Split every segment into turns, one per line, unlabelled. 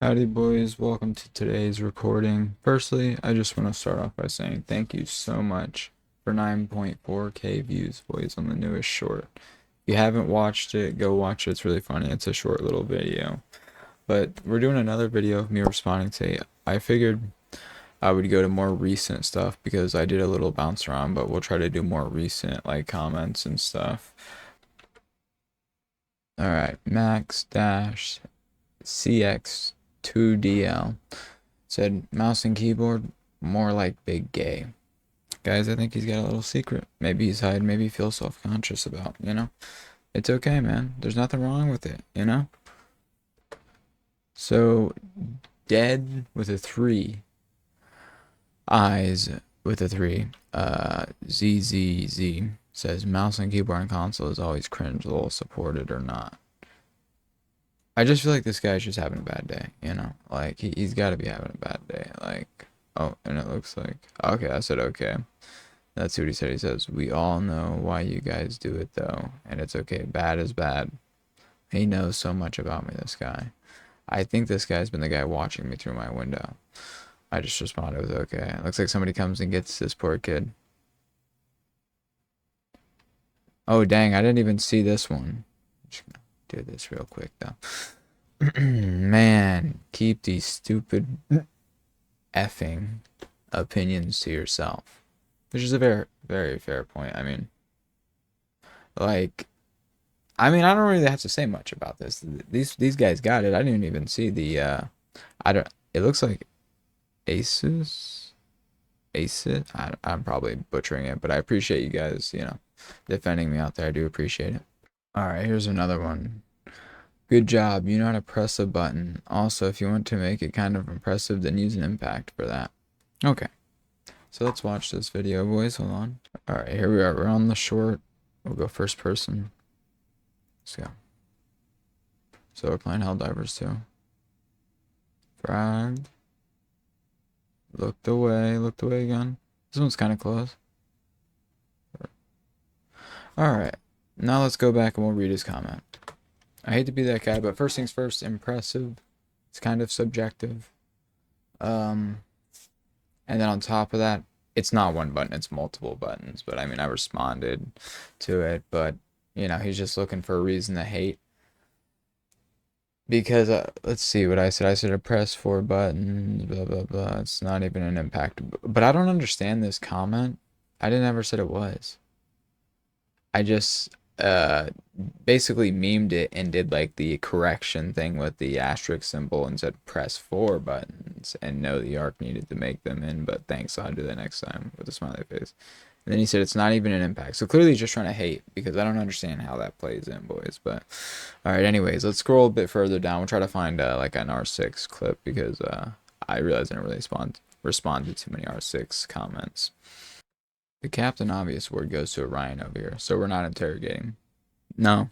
Howdy boys, welcome to today's recording. Firstly, I just want to start off by saying thank you so much for 9.4k views, boys, on the newest short. If you haven't watched it, go watch it. It's really funny. It's a short little video. But we're doing another video of me responding to it. I figured I would go to more recent stuff because I did a little bounce around, but we'll try to do more recent like comments and stuff. Alright, Max Dash CX2DL said mouse and keyboard more like big gay. Guys, I think he's got a little secret. Maybe he's hiding, maybe he feels self-conscious about. It's okay, man. There's nothing wrong with it. So, dead with a 3, eyes with a 3, ZZZ says mouse and keyboard and console is always cringe, little supported or not. I just feel like this guy's just having a bad day. Like, he's got to be having a bad day. Like, oh, and it looks like, okay, I said okay. That's what he said. He says, we all know why you guys do it, though, and it's okay. Bad is bad. He knows so much about me, this guy. I think this guy's been the guy watching me through my window. I just responded with okay. It looks like somebody comes and gets this poor kid. Oh, dang, I didn't even see this one. Just gonna do this real quick, though. Man, keep these stupid effing opinions to yourself. Which is a very, very fair point. Like, I don't really have to say much about this. These guys got it. I didn't even see the I don't it looks like Aces. I'm probably butchering it, but I appreciate you guys, defending me out there. I do appreciate it. All right, here's another one. Good job. You know how to press a button. Also, if you want to make it kind of impressive, then use an impact for that. Okay. So let's watch this video, boys. Hold on. All right, here we are. We're on the short. We'll go first person. Let's go. So we're playing Helldivers 2. Frag. Looked away again. This one's kind of close. Alright. Now let's go back and we'll read his comment. I hate to be that guy, but first things first, impressive. It's kind of subjective. And then on top of that, it's not one button, it's multiple buttons. But I responded to it, but he's just looking for a reason to hate. Because let's see what I said. I said press 4 buttons, blah blah blah. It's not even an impact. But I don't understand this comment. I didn't ever said it was. I just basically memed it and did like the correction thing with the asterisk symbol and said press 4 buttons and know the arc needed to make them in, but thanks, I'll do that next time with a smiley face. And then he said it's not even an impact. So clearly he's just trying to hate because I don't understand how that plays in, boys. But all right, anyways, let's scroll a bit further down. We'll try to find like an R6 clip because I realized I didn't really respond to too many R6 comments. The Captain Obvious word goes to Orion over here, so we're not interrogating. No.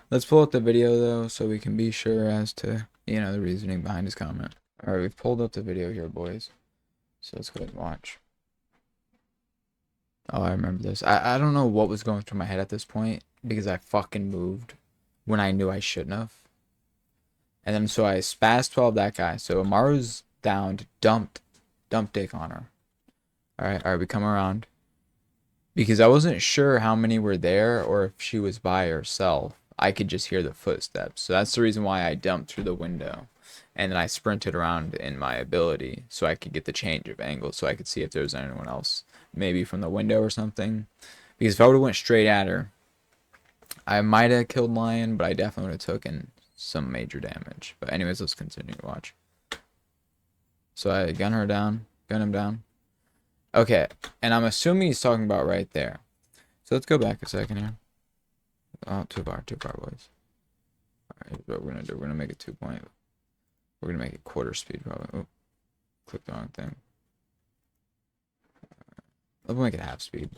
Let's pull up the video though so we can be sure as to, the reasoning behind his comment. Alright, we've pulled up the video here, boys. So let's go ahead and watch. Oh, I remember this. I don't know what was going through my head at this point because I fucking moved when I knew I shouldn't have. And then so I spaz 12 that guy. So Amaru's downed, dumped dick on her. Alright, we come around. Because I wasn't sure how many were there or if she was by herself. I could just hear the footsteps. So that's the reason why I dumped through the window. And then I sprinted around in my ability so I could get the change of angle so I could see if there was anyone else. Maybe from the window or something. Because if I would have went straight at her, I might have killed Lion, but I definitely would have taken some major damage. But anyways, let's continue to watch. So I gun him down. Okay, and I'm assuming he's talking about right there. So let's go back a second here. Oh, 2 bar, boys. Alright, what we're gonna do. We're gonna make it 2 point. We're gonna make it quarter speed, probably. Oh, clicked the wrong thing. Let's make it half speed.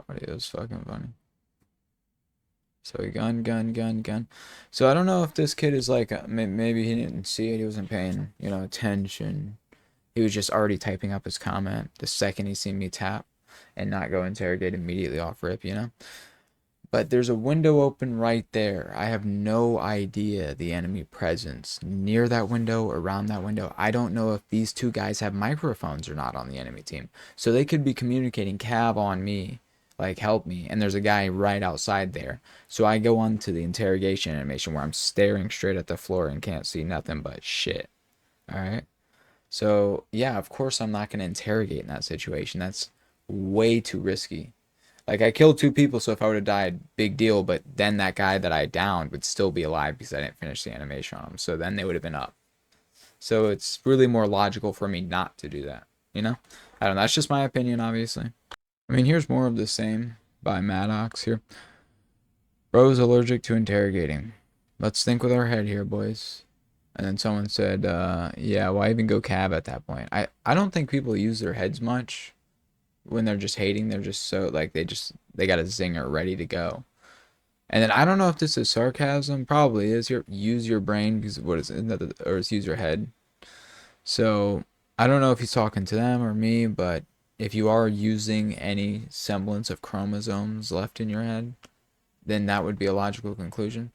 Audio is fucking funny. So he gun. So I don't know if this kid is like, maybe he didn't see it. He wasn't paying, attention. He was just already typing up his comment the second he seen me tap and not go interrogate immediately off rip. But there's a window open right there. I have no idea the enemy presence near that window, around that window. I don't know if these two guys have microphones or not on the enemy team. So they could be communicating cav on me, like help me. And there's a guy right outside there. So I go on to the interrogation animation where I'm staring straight at the floor and can't see nothing but shit. All right. So yeah, of course I'm not going to interrogate in that situation. That's way too risky. Like I killed two people, so if I would have died, big deal. But then that guy that I downed would still be alive because I didn't finish the animation on him. So then they would have been up. So it's really more logical for me not to do that. You know? I don't know. That's just my opinion, obviously. I mean, here's more of the same by Maddox here. Bro's allergic to interrogating. Let's think with our head here, boys. And then someone said, yeah, why even go cab at that point? I don't think people use their heads much when they're just hating. They're just so like they got a zinger ready to go. And then I don't know if this is sarcasm. Probably is. Use your brain because what is it? Or it's use your head. So I don't know if he's talking to them or me, but if you are using any semblance of chromosomes left in your head, then that would be a logical conclusion.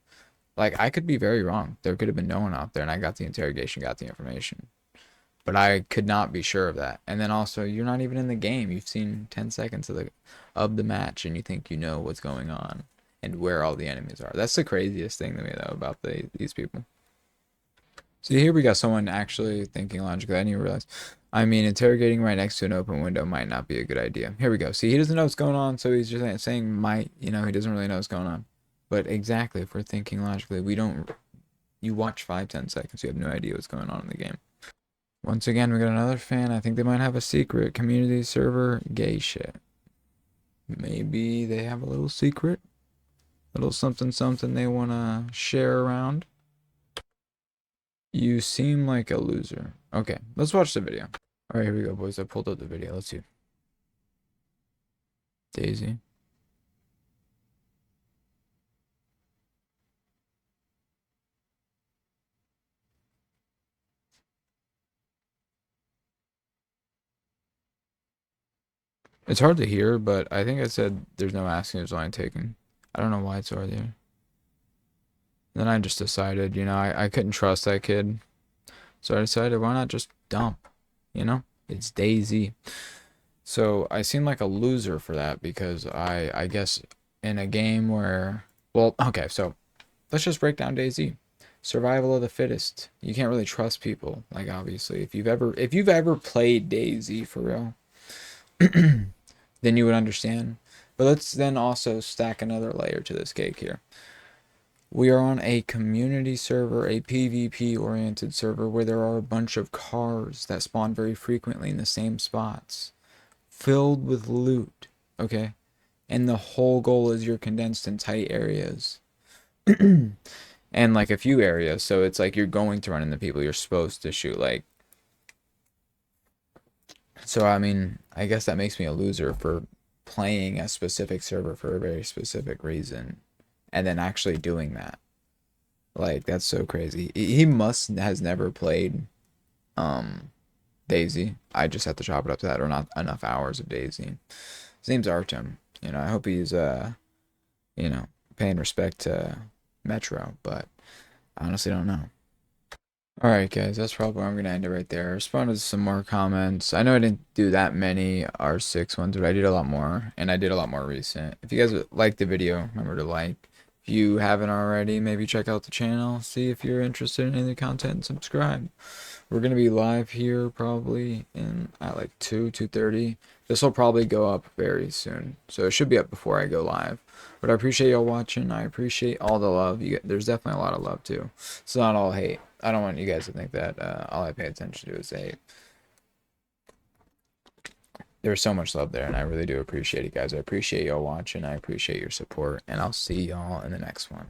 Like I could be very wrong. There could have been no one out there, and I got the interrogation, got the information. But I could not be sure of that. And then also, you're not even in the game. You've seen 10 seconds of the match, and you think you know what's going on and where all the enemies are. That's the craziest thing to me, though, about these people. See, here we got someone actually thinking logically. I didn't even realize. I mean, interrogating right next to an open window might not be a good idea. Here we go. See, he doesn't know what's going on, so he's just saying might. You know, he doesn't really know what's going on. But exactly, if we're thinking logically, we don't. You watch 5-10 seconds, you have no idea what's going on in the game. Once again, we got another fan. I think they might have a secret. Community server, gay shit. Maybe they have a little secret. Little something something they want to share around. You seem like a loser. Okay, let's watch the video. Alright, here we go, boys. I pulled up the video. Let's see. Daisy. It's hard to hear, but I think I said there's no asking, there's only taking. I don't know why it's hard there. Then I just decided, you know, I couldn't trust that kid. So I decided, why not just dump? You know? It's Daisy. So I seem like a loser for that because I guess in a game where, well, okay, so let's just break down DayZ. Survival of the fittest. You can't really trust people. Like obviously, if you've ever played DayZ for real, then you would understand. But let's then also stack another layer to this cake here. We are on a community server, a PvP oriented server where there are a bunch of cars that spawn very frequently in the same spots, filled with loot, okay? And the whole goal is you're condensed in tight areas. And like a few areas, so it's like you're going to run into people you're supposed to shoot, like. So I mean, I guess that makes me a loser for playing a specific server for a very specific reason and then actually doing that. Like that's so crazy. He must has never played um DayZ. I just have to chop it up to that or not enough hours of DayZ. His name's Artem. You know, I hope he's you know, paying respect to Metro, but I honestly don't know. Alright guys, that's probably where I'm gonna end it right there. I responded to some more comments. I know I didn't do that many R6 ones, but I did a lot more, and I did a lot more recent. If you guys liked the video, remember to like. If you haven't already, maybe check out the channel, see if you're interested in any of the content, and subscribe. We're gonna be live here probably in at like 2:30. This will probably go up very soon, so it should be up before I go live. But I appreciate y'all watching. I appreciate all the love. There's definitely a lot of love too. It's not all hate. I don't want you guys to think that all I pay attention to is hate. There's so much love there, and I really do appreciate it, guys. I appreciate y'all watching. I appreciate your support, and I'll see y'all in the next one.